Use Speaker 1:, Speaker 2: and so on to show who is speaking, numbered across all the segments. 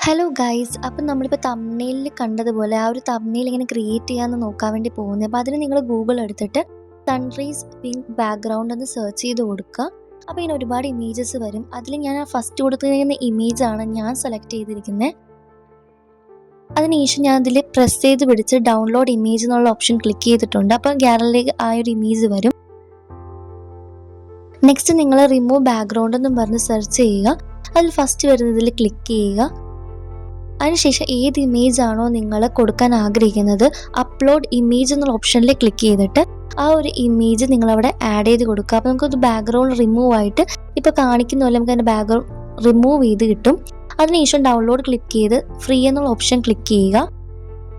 Speaker 1: Hello guys, അപ്പം നമ്മളിപ്പോൾ തംബ്നെയിലിൽ കണ്ടതുപോലെ ആ ഒരു തംബ്നെയിൽ ഇങ്ങനെ ക്രിയേറ്റ് ചെയ്യാമെന്ന് നോക്കാൻ വേണ്ടി പോകുന്നത്. അപ്പോൾ അതിന് നിങ്ങൾ ഗൂഗിൾ എടുത്തിട്ട് സൺറൈസ് പിങ്ക് ബാക്ക്ഗ്രൗണ്ട് എന്ന് സെർച്ച് ചെയ്ത് കൊടുക്കുക. അപ്പോൾ ഇങ്ങനെ ഒരുപാട് ഇമേജസ് വരും. അതിൽ ഞാൻ ആ ഫസ്റ്റ് കൊടുത്തിരിക്കുന്ന ഇമേജാണ് ഞാൻ സെലക്ട് ചെയ്തിരിക്കുന്നത്. അതിനുശേഷം ഞാൻ അതിൽ പ്രസ് ചെയ്ത് പിടിച്ച് ഡൗൺലോഡ് ഇമേജ് എന്നുള്ള ഓപ്ഷൻ ക്ലിക്ക് ചെയ്തിട്ടുണ്ട്. അപ്പോൾ ഗാലറിയിലേക്ക് ആ ഒരു ഇമേജ് വരും. നെക്സ്റ്റ് നിങ്ങൾ റിമൂവ് ബാക്ക്ഗ്രൗണ്ട് എന്നും പറഞ്ഞ് സെർച്ച് ചെയ്യുക. അതിൽ ഫസ്റ്റ് വരുന്നതിൽ ക്ലിക്ക് ചെയ്യുക. അതിനുശേഷം ഏത് ഇമേജ് ആണോ നിങ്ങൾ കൊടുക്കാൻ ആഗ്രഹിക്കുന്നത്, അപ്ലോഡ് ഇമേജ് എന്നുള്ള ഓപ്ഷനിൽ ക്ലിക്ക് ചെയ്തിട്ട് ആ ഒരു ഇമേജ് നിങ്ങളവിടെ ആഡ് ചെയ്ത് കൊടുക്കുക. അപ്പോൾ നമുക്കത് ബാക്ക്ഗ്രൗണ്ട് റിമൂവ് ആയിട്ട് ഇപ്പോൾ കാണിക്കുന്ന പോലെ നമുക്ക് അതിൻ്റെ ബാക്ക്ഗ്രൗണ്ട് റിമൂവ് ചെയ്ത് കിട്ടും. അതിനുശേഷം ഡൗൺലോഡ് ക്ലിക്ക് ചെയ്ത് ഫ്രീ എന്നുള്ള ഓപ്ഷൻ ക്ലിക്ക് ചെയ്യുക.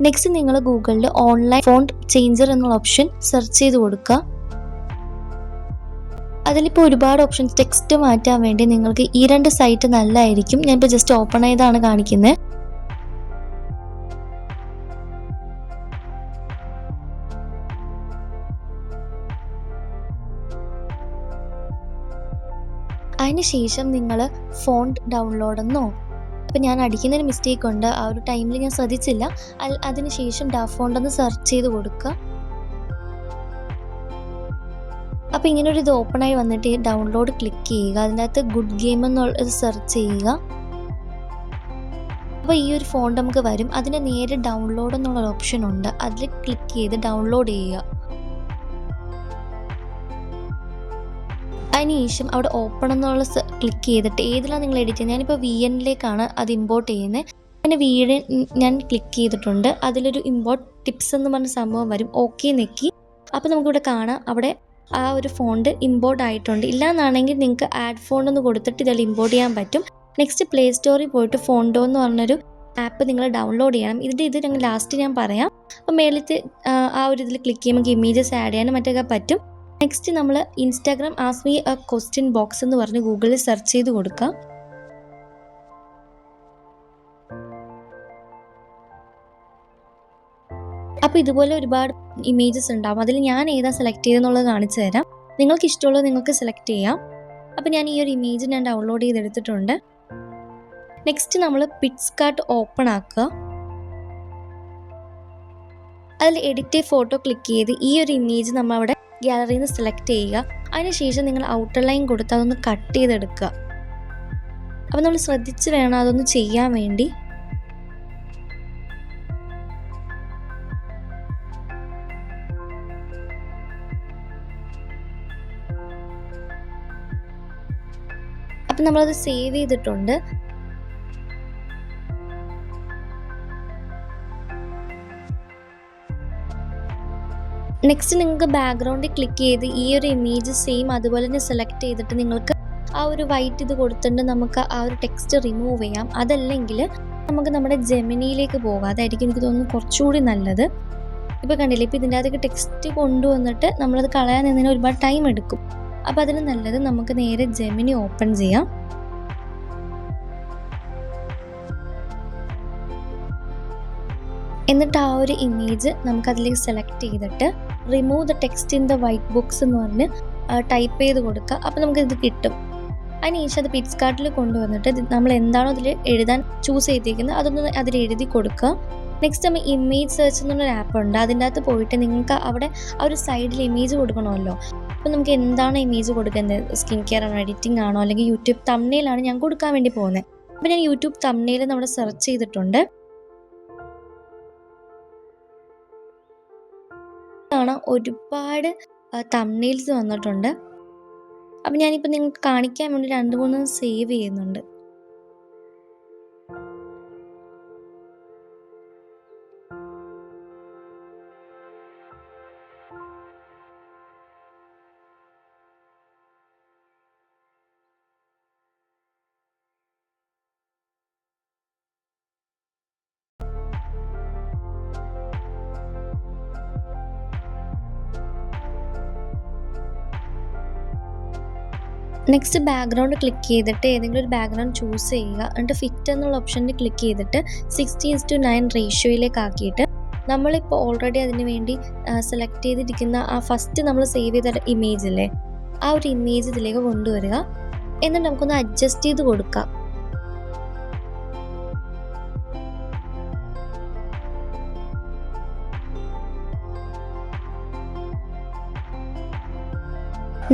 Speaker 1: നെക്സ്റ്റ് നിങ്ങൾ ഗൂഗിളിൽ ഓൺലൈൻ ഫോണ്ട് ചേഞ്ചർ എന്നുള്ള ഓപ്ഷൻ സെർച്ച് ചെയ്ത് കൊടുക്കുക. അതിലിപ്പോൾ ഒരുപാട് ഓപ്ഷൻസ്, ടെക്സ്റ്റ് മാറ്റാൻ വേണ്ടി നിങ്ങൾക്ക് ഈ രണ്ട് സൈറ്റ് നല്ലതായിരിക്കും. ഞാനിപ്പോൾ ജസ്റ്റ് ഓപ്പൺ ചെയ്താണ് കാണിക്കുന്നത്. അതിന് ശേഷം നിങ്ങൾ ഫോണ്ട് ഡൗൺലോഡ് എന്നോ, ഇപ്പം ഞാൻ അടിക്കുന്നൊരു മിസ്റ്റേക്ക് ഉണ്ട്, ആ ഒരു ടൈമിൽ ഞാൻ ശ്രദ്ധിച്ചില്ല. അതിന് ശേഷം ഫോണ്ട് എന്ന് സെർച്ച് ചെയ്ത് കൊടുക്കുക. അപ്പോൾ ഇങ്ങനൊരു ഇത് ഓപ്പണായി വന്നിട്ട് ഡൗൺലോഡ് ക്ലിക്ക് ചെയ്യുക. അതിൻ്റെ അകത്ത് ഗുഡ് ഗെയിം എന്നുള്ളത് സെർച്ച് ചെയ്യുക. അപ്പോൾ ഈ ഒരു ഫോണ്ട് നമുക്ക് വരും. അതിന് നേരെ ഡൗൺലോഡ് എന്നുള്ള ഓപ്ഷൻ ഉണ്ട്, അതിൽ ക്ലിക്ക് ചെയ്ത് ഡൗൺലോഡ് ചെയ്യുക. അതിനുശേഷം അവിടെ ഓപ്പൺ എന്നുള്ള ക്ലിക്ക് ചെയ്തിട്ട് ഏതിലാണ് നിങ്ങൾ എഡിറ്റ് ചെയ്യുന്നത്, ഞാനിപ്പോൾ VN അത് ഇമ്പോർട്ട് ചെയ്യുന്നത്. അങ്ങനെ VN ഞാൻ ക്ലിക്ക് ചെയ്തിട്ടുണ്ട്. അതിലൊരു ഇമ്പോർട്ട് ടിപ്സ് എന്ന് പറഞ്ഞ സംഭവം വരും. ഓക്കെ നെക്കി. അപ്പോൾ നമുക്കിവിടെ കാണാം അവിടെ ആ ഒരു ഫോണ്ട് ഇമ്പോർട്ട് ആയിട്ടുണ്ട്. ഇല്ലാന്നാണെങ്കിൽ നിങ്ങൾക്ക് ആഡ് ഫോണ്ട് എന്ന് കൊടുത്തിട്ട് ഇതിൽ ഇമ്പോർട്ട് ചെയ്യാൻ പറ്റും. നെക്സ്റ്റ് പ്ലേ സ്റ്റോറിൽ പോയിട്ട് ഫോണ്ടോ എന്ന് പറഞ്ഞൊരു ആപ്പ് നിങ്ങൾ ഡൗൺലോഡ് ചെയ്യണം. ഇത് ഞങ്ങൾ ലാസ്റ്റ് ഞാൻ പറയാം. അപ്പോൾ മേലത്തെ ആ ഒരു ഇതിൽ ക്ലിക്ക് ചെയ്യുമ്പോൾ ഇമേജസ് ആഡ് ചെയ്യാനും മറ്റൊക്കെ പറ്റും. നെക്സ്റ്റ് നമ്മൾ Instagram ask me A question box എന്ന് പറഞ്ഞ് ഗൂഗിളിൽ സെർച്ച് ചെയ്ത് കൊടുക്കുക. അപ്പോൾ ഇതുപോലെ ഒരുപാട് ഇമേജസ് ഉണ്ടാവും. അതിൽ ഞാൻ ഏതാ സെലക്ട് ചെയ്തെന്നുള്ളത് കാണിച്ചു തരാം. നിങ്ങൾക്ക് ഇഷ്ടമുള്ളത് നിങ്ങൾക്ക് സെലക്ട് ചെയ്യാം. അപ്പോൾ ഞാൻ ഈ ഒരു ഇമേജ് ഞാൻ ഡൗൺലോഡ് ചെയ്തെടുത്തിട്ടുണ്ട്. നെക്സ്റ്റ് നമ്മൾ പിക്സ്കാർട്ട് ഓപ്പൺ ആക്കുക. അതിൽ എഡിറ്റ് ഫോട്ടോ ക്ലിക്ക് ചെയ്ത് ഈ ഒരു ഇമേജ് നമ്മൾ അവിടെ ഗാലറിയിൽ നിന്ന് സെലക്ട് ചെയ്യുക. അതിനുശേഷം നിങ്ങൾ ഔട്ടർ ലൈൻ കൊടുത്ത് അതൊന്ന് കട്ട് ചെയ്തെടുക്കുക. അപ്പോൾ നമ്മൾ ശ്രദ്ധിച്ച് വേണം അതൊന്ന് ചെയ്യാൻ വേണ്ടി. അപ്പം നമ്മളത് സേവ് ചെയ്തിട്ടുണ്ട്. നെക്സ്റ്റ് നിങ്ങൾക്ക് ബാക്ക്ഗ്രൗണ്ടിൽ ക്ലിക്ക് ചെയ്ത് ഈ ഒരു ഇമേജ് സെയിം അതുപോലെ തന്നെ സെലക്ട് ചെയ്തിട്ട് നിങ്ങൾക്ക് ആ ഒരു വൈറ്റ് ഇത് കൊടുത്തിട്ട് നമുക്ക് ആ ഒരു ടെക്സ്റ്റ് റിമൂവ് ചെയ്യാം. അതല്ലെങ്കിൽ നമുക്ക് നമ്മുടെ ജെമിനിയിലേക്ക് പോകാം. അതായിരിക്കും എനിക്ക് തോന്നുന്നു കുറച്ചുകൂടി നല്ലത്. ഇപ്പോൾ കണ്ടില്ലേ, ഇപ്പോൾ ഇതിൻ്റെ അകത്തേക്ക് ടെക്സ്റ്റ് കൊണ്ടുവന്നിട്ട് നമ്മളത് കളയാൻ നിന്നതിന് ഒരുപാട് ടൈം എടുക്കും. അപ്പോൾ അതിന് നല്ലത് നമുക്ക് നേരെ ജെമിനി ഓപ്പൺ ചെയ്യാം. എന്നിട്ട് ആ ഒരു ഇമേജ് നമുക്കതിലേക്ക് സെലക്ട് ചെയ്തിട്ട് remove the text in the white books എന്ന് പറഞ്ഞ് ടൈപ്പ് ചെയ്ത് കൊടുക്കുക. അപ്പോൾ നമുക്കിത് കിട്ടും. അതിനുശേഷം അത് പിക്സ്കാർട്ടിൽ കൊണ്ടുവന്നിട്ട് നമ്മൾ എന്താണോ അതിൽ എഴുതാൻ ചൂസ് ചെയ്തിരിക്കുന്നത് അതൊന്ന് അതിൽ എഴുതി കൊടുക്കുക. നെക്സ്റ്റ് നമ്മൾ ഇമേജ് സെർച്ച് എന്നുള്ളൊരു ആപ്പ് ഉണ്ട്. അതിൻ്റെ അകത്ത് പോയിട്ട് നിങ്ങൾക്ക് അവിടെ ആ ഒരു സൈഡിൽ ഇമേജ് കൊടുക്കണമല്ലോ. അപ്പോൾ നമുക്ക് എന്താണ് ഇമേജ് കൊടുക്കുന്നത്, സ്കിൻ കെയർ ആണോ, എഡിറ്റിംഗ് ആണോ, അല്ലെങ്കിൽ യൂട്യൂബ് തംബ്നെയിലാണ് ഞാൻ കൊടുക്കാൻ വേണ്ടി പോകുന്നത്. അപ്പോൾ ഞാൻ യൂട്യൂബ് തംബ്നെയിൽ നമ്മുടെ സെർച്ച് ചെയ്തിട്ടുണ്ട്. ഒരുപാട് തംബ്നെയിൽസ് വന്നിട്ടുണ്ട്. അപ്പം ഞാനിപ്പോൾ നിങ്ങൾക്ക് കാണിക്കാൻ വേണ്ടി 2-3 സേവ് ചെയ്യുന്നുണ്ട്. നെക്സ്റ്റ് ബാക്ക്ഗ്രൗണ്ട് ക്ലിക്ക് ചെയ്തിട്ട് ഏതെങ്കിലും ഒരു ബാക്ക്ഗ്രൗണ്ട് ചൂസ് ചെയ്യുക. എന്നിട്ട് ഫിറ്റ് എന്നുള്ള ഓപ്ഷനിൽ ക്ലിക്ക് ചെയ്തിട്ട് 60:9 റേഷ്യോയിലേക്ക് ആക്കിയിട്ട് നമ്മളിപ്പോൾ ഓൾറെഡി അതിന് വേണ്ടി സെലക്ട് ചെയ്തിരിക്കുന്ന ആ ഫസ്റ്റ് നമ്മൾ സേവ് ചെയ്ത ഇമേജ് ഇല്ലേ, ആ ഒരു ഇമേജ് ഇതിലേക്ക് കൊണ്ടുവരിക. എന്നിട്ട് നമുക്കൊന്ന് അഡ്ജസ്റ്റ് ചെയ്ത് കൊടുക്കാം.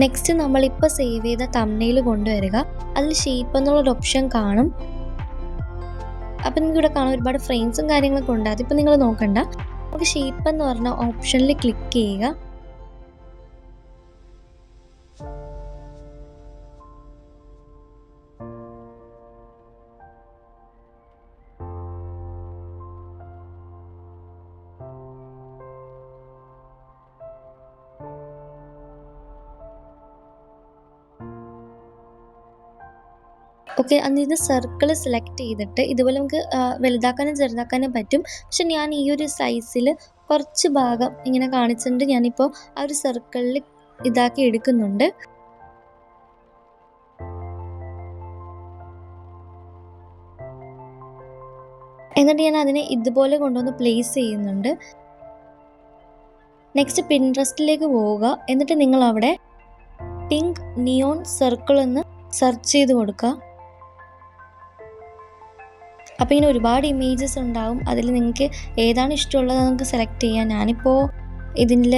Speaker 1: നെക്സ്റ്റ് നമ്മളിപ്പോൾ സേവ് ചെയ്ത തംബ്നെയിൽ കൊണ്ടുവരിക. അതിൽ ഷേപ്പ് എന്നുള്ളൊരു ഓപ്ഷൻ കാണും. അപ്പം നിങ്ങൾക്ക് ഇവിടെ കാണാൻ ഒരുപാട് ഫ്രെയിംസും കാര്യങ്ങളൊക്കെ ഉണ്ട്. അതിപ്പോൾ നിങ്ങൾ നോക്കണ്ട. നമുക്ക് ഷേപ്പ് എന്ന് പറഞ്ഞ ഓപ്ഷനിൽ ക്ലിക്ക് ചെയ്യുക. ഓക്കെ, അതിന് സർക്കിൾ സെലക്ട് ചെയ്തിട്ട് ഇതുപോലെ നമുക്ക് വലുതാക്കാനും ചെറുതാക്കാനും പറ്റും. പക്ഷെ ഞാൻ ഈ ഒരു സൈസിൽ കുറച്ച് ഭാഗം ഇങ്ങനെ കാണിച്ചിട്ടുണ്ട്. ഞാനിപ്പോൾ ആ ഒരു സർക്കിളിൽ ഇതാക്കി എടുക്കുന്നുണ്ട്. എന്നിട്ട് ഞാൻ അതിനെ ഇതുപോലെ കൊണ്ടുവന്ന് പ്ലേസ് ചെയ്യുന്നുണ്ട്. നെക്സ്റ്റ് പിൻട്രസ്റ്റിലേക്ക് പോവുക. എന്നിട്ട് നിങ്ങൾ അവിടെ പിങ്ക് നിയോൺ സർക്കിൾ എന്ന് സെർച്ച് ചെയ്ത് കൊടുക്കുക. അപ്പോൾ ഇങ്ങനെ ഒരുപാട് ഇമേജസ് ഉണ്ടാവും. അതിൽ നിങ്ങൾക്ക് ഏതാണ് ഇഷ്ടമുള്ളത് നിങ്ങൾക്ക് സെലക്ട് ചെയ്യാം. ഞാനിപ്പോൾ ഇതിൽ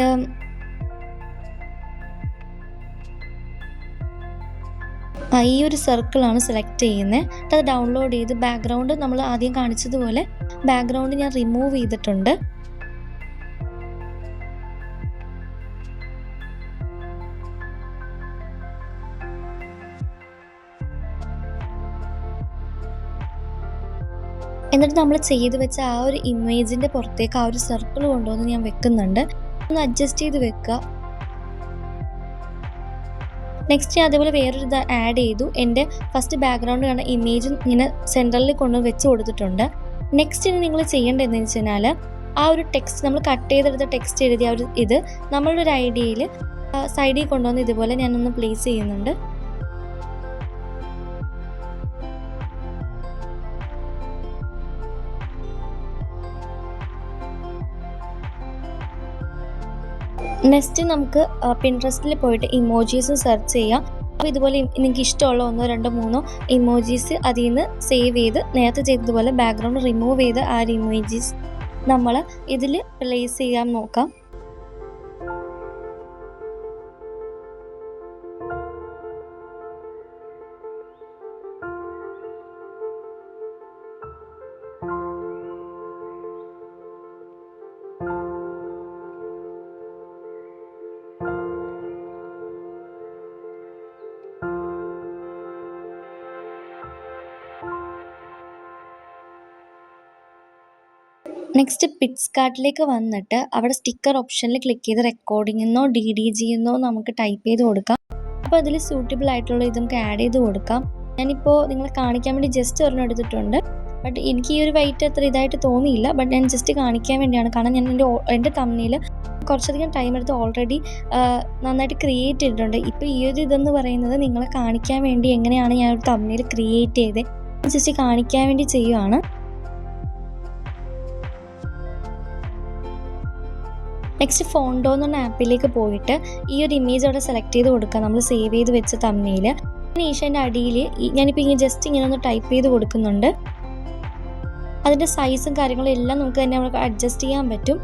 Speaker 1: ഈ ഒരു സർക്കിളാണ് സെലക്ട് ചെയ്യുന്നത്. അത് ഡൗൺലോഡ് ചെയ്ത് ബാക്ക്ഗ്രൗണ്ട് നമ്മൾ ആദ്യം കാണിച്ചതുപോലെ ബാക്ക്ഗ്രൗണ്ട് ഞാൻ റിമൂവ് ചെയ്തിട്ടുണ്ട്. എന്നിട്ട് നമ്മൾ ചെയ്ത് വെച്ച ആ ഒരു ഇമേജിൻ്റെ പുറത്തേക്ക് ആ ഒരു സർക്കിൾ കൊണ്ടുവന്ന് ഞാൻ വെക്കുന്നുണ്ട്. ഒന്ന് അഡ്ജസ്റ്റ് ചെയ്ത് വെക്കുക. നെക്സ്റ്റ് ഞാൻ അതേപോലെ വേറൊരു ഇത് ആഡ് ചെയ്തു. എൻ്റെ ഫസ്റ്റ് ബാക്ക്ഗ്രൗണ്ട് കാണുന്ന ഇമേജ് ഇങ്ങനെ സെൻട്രലിൽ കൊണ്ടുവന്ന് വെച്ച് കൊടുത്തിട്ടുണ്ട്. നെക്സ്റ്റ് ഇനി നിങ്ങൾ ചെയ്യേണ്ടത് എന്താണെന്ന് വെച്ച് കഴിഞ്ഞാൽ ആ ഒരു ടെക്സ്റ്റ് നമ്മൾ കട്ട് ചെയ്തെടുത്ത ടെക്സ്റ്റ് എഴുതിയ ഒരു ഇത് നമ്മളുടെ ഒരു ഐഡിയയിൽ സൈഡിൽ കൊണ്ടുവന്ന് ഇതുപോലെ ഞാനൊന്ന് പ്ലേസ് ചെയ്യുന്നുണ്ട്. നെക്സ്റ്റ് നമുക്ക് പിൻട്രസ്റ്റിൽ പോയിട്ട് ഇമോജീസ് സെർച്ച് ചെയ്യാം. അപ്പോൾ ഇതുപോലെ നിങ്ങൾക്ക് ഇഷ്ടമുള്ള 1, 2, 3 ഇമോജീസ് അതിൽ നിന്ന് സേവ് ചെയ്ത് നേരത്തെ ചെയ്തതുപോലെ ബാക്ക്ഗ്രൗണ്ട് റിമൂവ് ചെയ്ത് ആ ഒരു ഇമോജീസ് നമ്മൾ ഇതിൽ പ്ലേസ് ചെയ്യാൻ നോക്കാം. നെക്സ്റ്റ് പിക്സ്കാർട്ടിലേക്ക് വന്നിട്ട് അവിടെ സ്റ്റിക്കർ ഓപ്ഷനിൽ ക്ലിക്ക് ചെയ്ത് റെക്കോർഡിംഗ് എന്നോ DDG എന്നോ നമുക്ക് ടൈപ്പ് ചെയ്ത് കൊടുക്കാം. അപ്പോൾ അതിൽ സൂട്ടബിൾ ആയിട്ടുള്ള ഇത് നമുക്ക് ആഡ് ചെയ്ത് കൊടുക്കാം. ഞാനിപ്പോൾ നിങ്ങളെ കാണിക്കാൻ വേണ്ടി ജസ്റ്റ് ഒരെണ്ണം എടുത്തിട്ടുണ്ട്. ബട്ട് എനിക്ക് ഈ ഒരു വെയിറ്റ് അത്ര ഇതായിട്ട് തോന്നിയില്ല. ബട്ട് ഞാൻ ജസ്റ്റ് കാണിക്കാൻ വേണ്ടിയാണ്. കാരണം ഞാൻ എൻ്റെ തംബ്നെയിൽ കുറച്ചധികം ടൈം എടുത്ത് ഓൾറെഡി നന്നായിട്ട് ക്രിയേറ്റ് ചെയ്തിട്ടുണ്ട്. ഇപ്പോൾ ഈ ഒരു ഇതെന്ന് പറയുന്നത് നിങ്ങളെ കാണിക്കാൻ വേണ്ടി എങ്ങനെയാണ് ഞാൻ ഒരു തംബ്നെയിൽ ക്രിയേറ്റ് ചെയ്തത് ജസ്റ്റ് കാണിക്കാൻ വേണ്ടി ചെയ്യുവാണ്. നെക്സ്റ്റ് ഫോണ്ടോ എന്ന് പറഞ്ഞ ആപ്പിലേക്ക് പോയിട്ട് ഈ ഒരു ഇമേജ് അവിടെ സെലക്ട് ചെയ്ത് കൊടുക്കുക. നമ്മൾ സേവ് ചെയ്ത് വെച്ച തംബ്നെയിൽ അതിനുശേഷം അതിൻ്റെ അടിയിൽ ഞാനിപ്പോൾ ഇങ്ങനെ ജസ്റ്റ് ഇങ്ങനെ ഒന്ന് ടൈപ്പ് ചെയ്ത് കൊടുക്കുന്നുണ്ട്. അതിൻ്റെ സൈസും കാര്യങ്ങളും എല്ലാം നമുക്ക് തന്നെ നമുക്ക് അഡ്ജസ്റ്റ് ചെയ്യാൻ പറ്റും.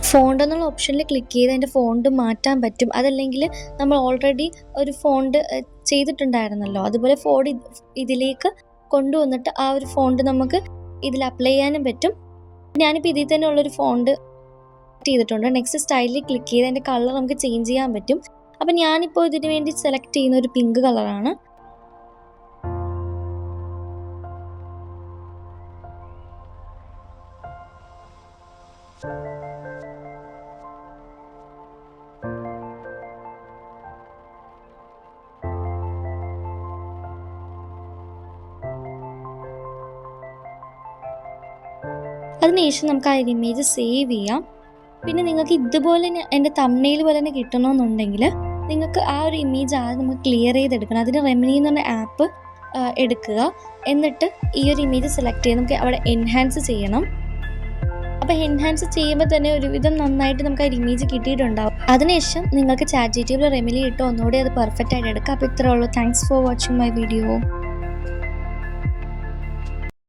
Speaker 1: ഫോണ്ട് എന്നുള്ള ഓപ്ഷനിൽ ക്ലിക്ക് ചെയ്ത് അതിൻ്റെ ഫോണ്ട് മാറ്റാൻ പറ്റും. അതല്ലെങ്കിൽ നമ്മൾ ഓൾറെഡി ഒരു ഫോണ്ട് ചെയ്തിട്ടുണ്ടായിരുന്നല്ലോ, അതുപോലെ ഫോണ്ട് ഇതിലേക്ക് കൊണ്ടുവന്നിട്ട് ആ ഒരു ഫോണ്ട് നമുക്ക് ഇതിൽ അപ്ലൈ ചെയ്യാനും പറ്റും. ഞാനിപ്പോൾ ഇതിൽ തന്നെ ഉള്ളൊരു ഫോണ്ട് ചെയ്തിട്ടുണ്ട്. നെക്സ്റ്റ് സ്റ്റൈലിൽ ക്ലിക്ക് ചെയ്ത് അതിൻ്റെ കളർ നമുക്ക് ചേഞ്ച് ചെയ്യാൻ പറ്റും. അപ്പം ഞാനിപ്പോൾ ഇതിന് വേണ്ടി സെലക്ട് ചെയ്യുന്ന ഒരു പിങ്ക് കളറാണ്. അതിനുശേഷം നമുക്ക് ആ ഇമേജ് സേവ് ചെയ്യാം. പിന്നെ നിങ്ങൾക്ക് ഇതുപോലെ എൻ്റെ തംബ്നെയിൽ പോലെ തന്നെ കിട്ടണമെന്നുണ്ടെങ്കിൽ നിങ്ങൾക്ക് ആ ഒരു ഇമേജ് ആദ്യം നമുക്ക് ക്ലിയർ ചെയ്തെടുക്കണം. അതിന് റെമിനി എന്ന് പറഞ്ഞ ആപ്പ് എടുക്കുക. എന്നിട്ട് ഈ ഒരു ഇമേജ് സെലക്ട് ചെയ്ത് നമുക്ക് അവിടെ എൻഹാൻസ് ചെയ്യണം. അപ്പോൾ എൻഹാൻസ് ചെയ്യുമ്പോൾ തന്നെ ഒരുവിധം നന്നായിട്ട് നമുക്ക് ആ ഇമേജ് കിട്ടിയിട്ടുണ്ടാവും. അതിനുശേഷം നിങ്ങൾക്ക് ChatGPT റെമിനി ഇട്ടോ ഒന്നുകൂടി അത് പെർഫെക്റ്റ് ആയിട്ട് എടുക്കുക. അപ്പോൾ ഇത്രേ ഉള്ളൂ. Thanks for watching my video.